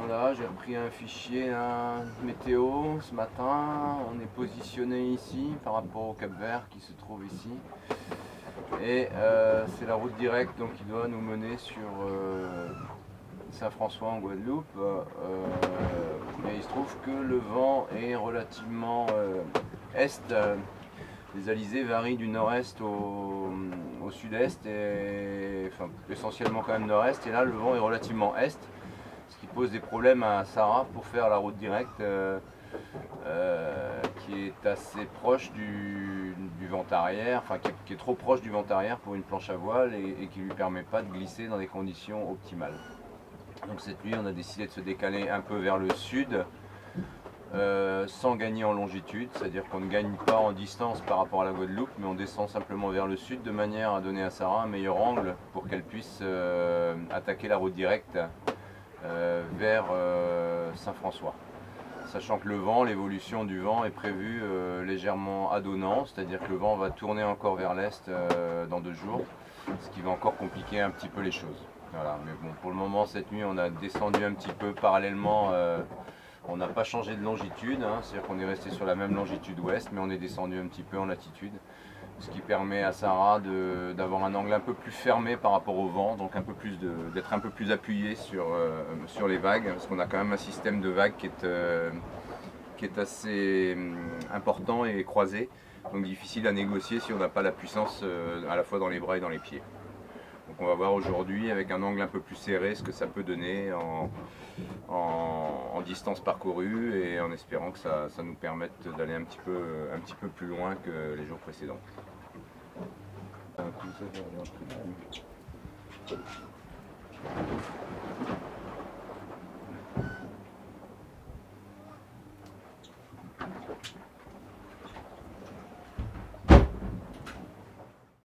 Voilà, j'ai repris un fichier météo ce matin. On est positionné ici par rapport au Cap Vert qui se trouve ici. Et c'est la route directe donc, qui doit nous mener sur Saint-François en Guadeloupe. Mais il se trouve que le vent est relativement est. Les alizés varient du nord-est au sud-est, et enfin, essentiellement quand même nord-est. Et là, le vent est relativement est, ce qui pose des problèmes à Sarah pour faire la route directe qui est assez proche du vent arrière, enfin qui est trop proche du vent arrière pour une planche à voile et qui ne lui permet pas de glisser dans des conditions optimales. Donc cette nuit, on a décidé de se décaler un peu vers le sud. Sans gagner en longitude, c'est-à-dire qu'on ne gagne pas en distance par rapport à la Guadeloupe, mais on descend simplement vers le sud de manière à donner à Sarah un meilleur angle pour qu'elle puisse attaquer la route directe vers Saint-François. Sachant que le vent, l'évolution du vent est prévue légèrement adonnant, c'est-à-dire que le vent va tourner encore vers l'est dans 2 jours, ce qui va encore compliquer un petit peu les choses. Voilà. Mais bon, pour le moment, cette nuit, on a descendu un petit peu parallèlement. On n'a pas changé de longitude, c'est-à-dire qu'on est resté sur la même longitude ouest, mais on est descendu un petit peu en latitude, ce qui permet à Sarah d'avoir un angle un peu plus fermé par rapport au vent, donc d'être un peu plus appuyé sur les vagues, parce qu'on a quand même un système de vagues qui est assez important et croisé, donc difficile à négocier si on n'a pas la puissance à la fois dans les bras et dans les pieds. Donc on va voir aujourd'hui avec un angle un peu plus serré ce que ça peut donner en distance parcourue et en espérant que ça nous permette d'aller un petit peu plus loin que les jours précédents.